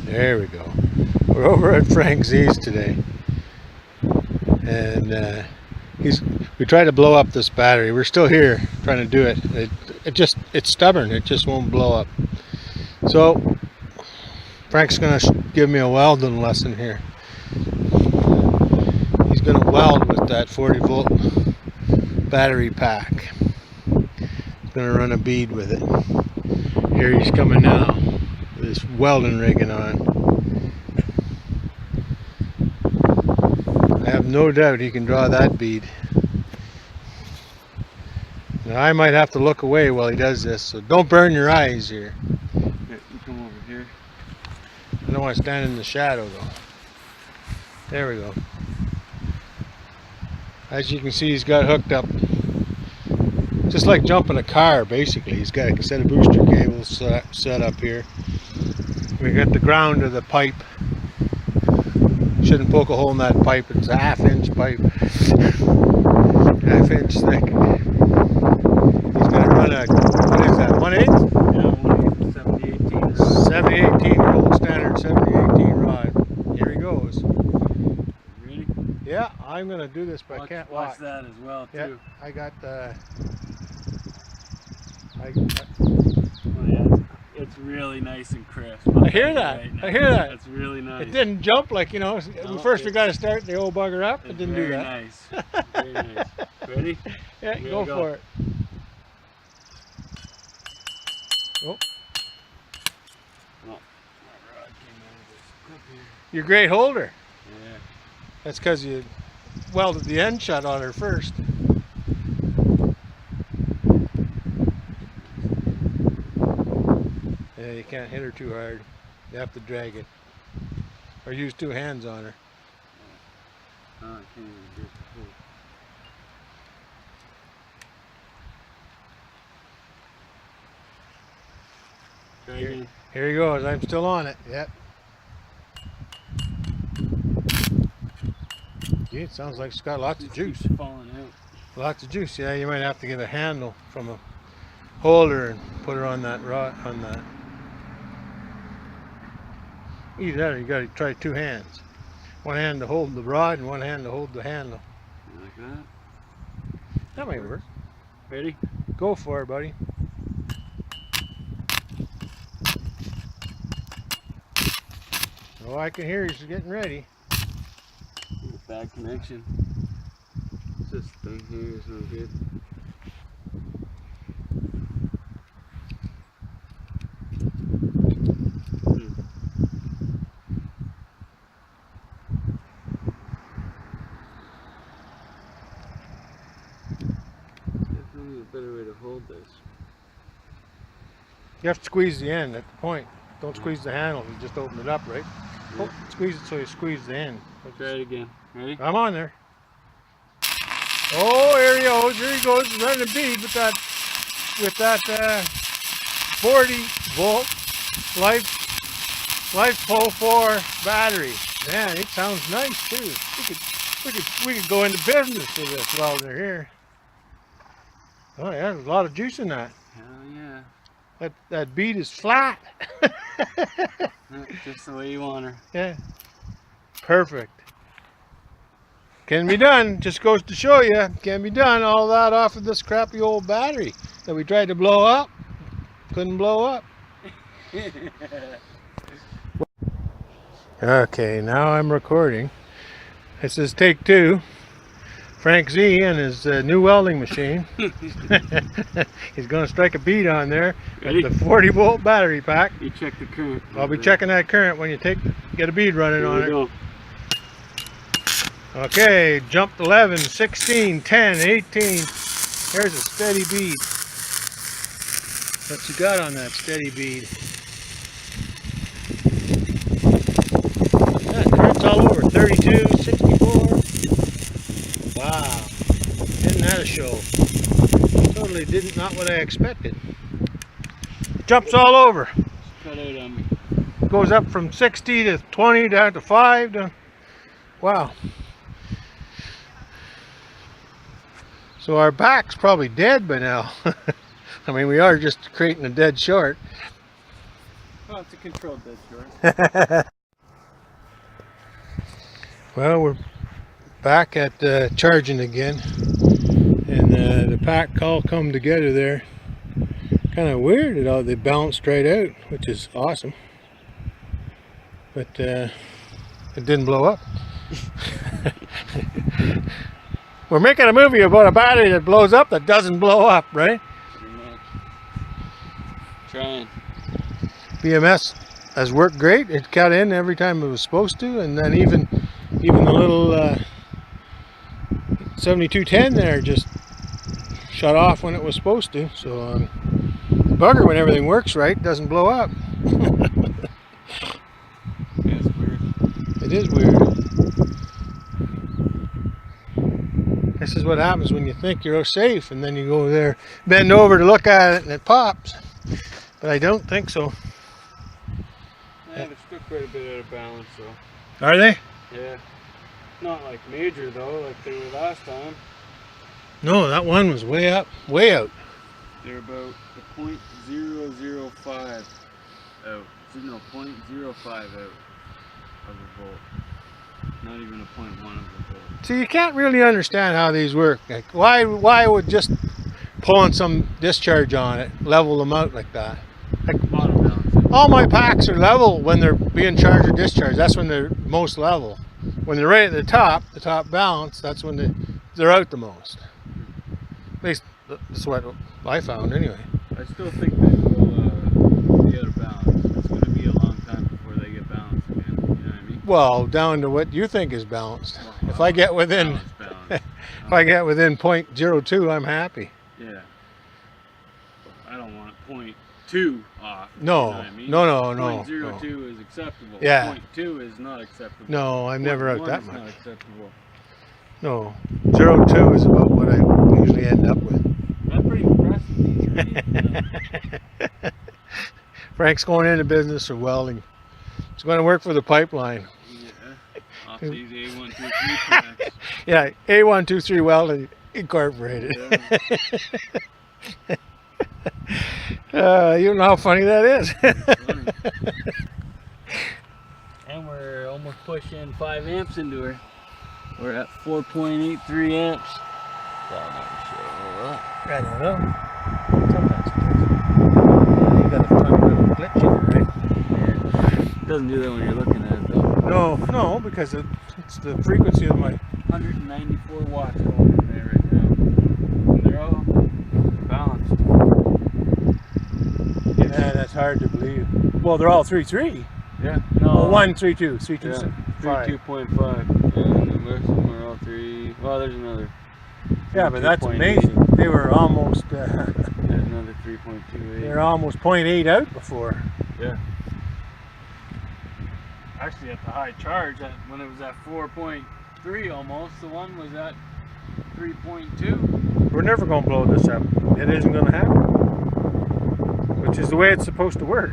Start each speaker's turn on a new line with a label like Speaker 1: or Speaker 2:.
Speaker 1: There we go. We're over at Frank Z's today, and we tried to blow up this battery. We're still here trying to do it. It's stubborn. It just won't blow up. So Frank's gonna give me a welding lesson here. He's gonna weld with that 40-volt battery pack. He's gonna run a bead with it. Here he's coming now with his welding rigging on. I have no doubt he can draw that bead. Now I might have to look away while he does this, so don't burn your eyes here.
Speaker 2: Here, you come over here.
Speaker 1: I don't want to stand in the shadow though. There we go. As you can see, he's got hooked up just like jumping a car basically. He's got a set of booster cables set up here. We got the ground of the pipe. Shouldn't poke a hole in that pipe. It's a half-inch pipe. Half-inch thick. He's going to run a, what is that, 1/8?
Speaker 2: Yeah, 1/8,
Speaker 1: 70-18, gold standard 70-18 rod. Here he goes.
Speaker 2: Ready?
Speaker 1: Yeah, I'm going to do this, but I can't watch.
Speaker 2: Watch that as well, too.
Speaker 1: Yeah, I got the...
Speaker 2: Oh, yeah. It's really nice and crisp.
Speaker 1: I hear that.
Speaker 2: Right,
Speaker 1: I hear that.
Speaker 2: It's really nice.
Speaker 1: It didn't jump like, you know,
Speaker 2: No,
Speaker 1: first we got to start the old bugger up. It didn't do that.
Speaker 2: Nice. Very nice. Ready?
Speaker 1: Yeah,
Speaker 2: Here
Speaker 1: go
Speaker 2: we go.
Speaker 1: for it. Oh.
Speaker 2: Oh, my rod came out of this clip here.
Speaker 1: You're a great holder.
Speaker 2: Yeah.
Speaker 1: That's because you welded the end shut on her first. Yeah, you can't hit her too hard. You have to drag it. Or use two hands on her.
Speaker 2: Oh, I can't even get the hook. Try again.
Speaker 1: Here he goes. I'm still on it. Yep. Gee, it sounds like it's got lots of juice.
Speaker 2: Keeps falling out.
Speaker 1: Lots of juice. Yeah, you might have to get a handle from a holder and put her on that rod, on that. Either that or you got to try two hands. One hand to hold the rod and one hand to hold the handle.
Speaker 2: You like that?
Speaker 1: That might work.
Speaker 2: Ready?
Speaker 1: Go for it, buddy. Oh, I can hear he's getting ready.
Speaker 2: Bad connection. This thing here is no good. Definitely a better way to hold this.
Speaker 1: You have to squeeze the end at the point. Don't squeeze the handle. You just open it up, right?
Speaker 2: Yeah.
Speaker 1: Oh, squeeze it so you squeeze the end.
Speaker 2: Try it again. Ready?
Speaker 1: I'm on there. Oh, here he goes. Here he goes. Running a bead with that 40-volt LiFePo4 battery. Man, it sounds nice too. We could go into business with this welder here. Oh yeah, there's a lot of juice in that.
Speaker 2: Hell yeah.
Speaker 1: That bead is flat.
Speaker 2: Just the way you want her.
Speaker 1: Yeah. Perfect. Can be done. Just goes to show you. Can be done. All that off of this crappy old battery that we tried to blow up. Couldn't blow up. Okay, now I'm recording. This is take two. Frank Z and his new welding machine. He's going to strike a bead on there.
Speaker 2: Ready?
Speaker 1: The 40-volt battery pack.
Speaker 2: You check the current.
Speaker 1: I'll be checking that current when you get a bead running on it.
Speaker 2: Go.
Speaker 1: Okay, jumped 11, 16, 10, 18. There's a steady bead. What you got on that steady bead? Yeah, current's all over. 32, 64. Wow. Isn't that a show? Totally not what I expected. Jumps all over.
Speaker 2: Cut out on me.
Speaker 1: Goes up from 60 to 20 down to 5 to, wow. So our back's probably dead by now. I mean, we are just creating a dead short.
Speaker 2: Well, it's a controlled discharge.
Speaker 1: Well, we're back at charging again, and the pack all come together there. Kind of weird, they bounced right out, which is awesome. But it didn't blow up. We're making a movie about a battery that blows up that doesn't blow up, right?
Speaker 2: Pretty much. Trying.
Speaker 1: BMS has worked great. It cut in every time it was supposed to, and then even the little 7210 there just shut off when it was supposed to. So bugger, when everything works right, doesn't blow up.
Speaker 2: Yeah, it's weird.
Speaker 1: It is weird. This is what happens when you think you're safe, and then you go there, bend over to look at it, and it pops. But I don't think so.
Speaker 2: Yeah, they're still quite a bit out of balance, though.
Speaker 1: Are they?
Speaker 2: Yeah. Not like major, though, like they were last time.
Speaker 1: No, that one was way up, way out.
Speaker 2: They're about a 0.005 out. No, 0.05 out of a volt. Not even a 0.1 of a volt.
Speaker 1: So you can't really understand how these work. Like, why would just pulling some discharge on it level them out like that? Like,
Speaker 2: Auto balancing.
Speaker 1: all my packs are level when they're being charged or discharged. That's when they're most level. When they're right at the top balance, that's when they're out the most. At least that's what I found anyway.
Speaker 2: I still think they will be out of balance. It's going to be a long time before they get balanced again. You know what I mean?
Speaker 1: Well, down to what you think is balanced.
Speaker 2: Well,
Speaker 1: If I get within,
Speaker 2: balance.
Speaker 1: if I get within 0.02, I'm happy.
Speaker 2: Yeah. I don't want 0.2 off.
Speaker 1: No,
Speaker 2: you know what I mean?
Speaker 1: no.
Speaker 2: 0.02 is acceptable.
Speaker 1: Yeah.
Speaker 2: 0.2 is not acceptable.
Speaker 1: No, I'm never out
Speaker 2: 0.1
Speaker 1: that
Speaker 2: is
Speaker 1: much.
Speaker 2: not acceptable.
Speaker 1: No, 0.2 is about what I usually end up with.
Speaker 2: That's pretty impressive.
Speaker 1: Frank's going into business for welding. He's going to work for the pipeline.
Speaker 2: Yeah. Off these A123 tracks.
Speaker 1: Yeah, A123 Welding Incorporated.
Speaker 2: Yeah.
Speaker 1: You know how funny that is.
Speaker 2: Funny. And we're almost pushing 5 amps into her. We're at 4.83 amps.
Speaker 1: I don't know. Sometimes you got a fun little glitch in it, right?
Speaker 2: Yeah. It doesn't do that when you're looking at it though.
Speaker 1: No, because it's the frequency of my...
Speaker 2: 194 watts going in there right now. And they're all balanced.
Speaker 1: Yeah, that's hard to believe. Well, they're all 3.3.
Speaker 2: Yeah. No.
Speaker 1: Oh, 1.32. 3.2.
Speaker 2: Yeah. 3.2.5. And the rest of them are all 3. Well, there's another.
Speaker 1: Yeah, but that's
Speaker 2: 3.8.
Speaker 1: amazing. They were almost...
Speaker 2: There's another 3.28.
Speaker 1: They're almost 0.8 out before.
Speaker 2: Yeah. Actually, at the high charge, when it was at 4.3 almost, the one was at 3.2.
Speaker 1: We're never going to blow this up. It isn't going to happen. Which is the way it's supposed to work.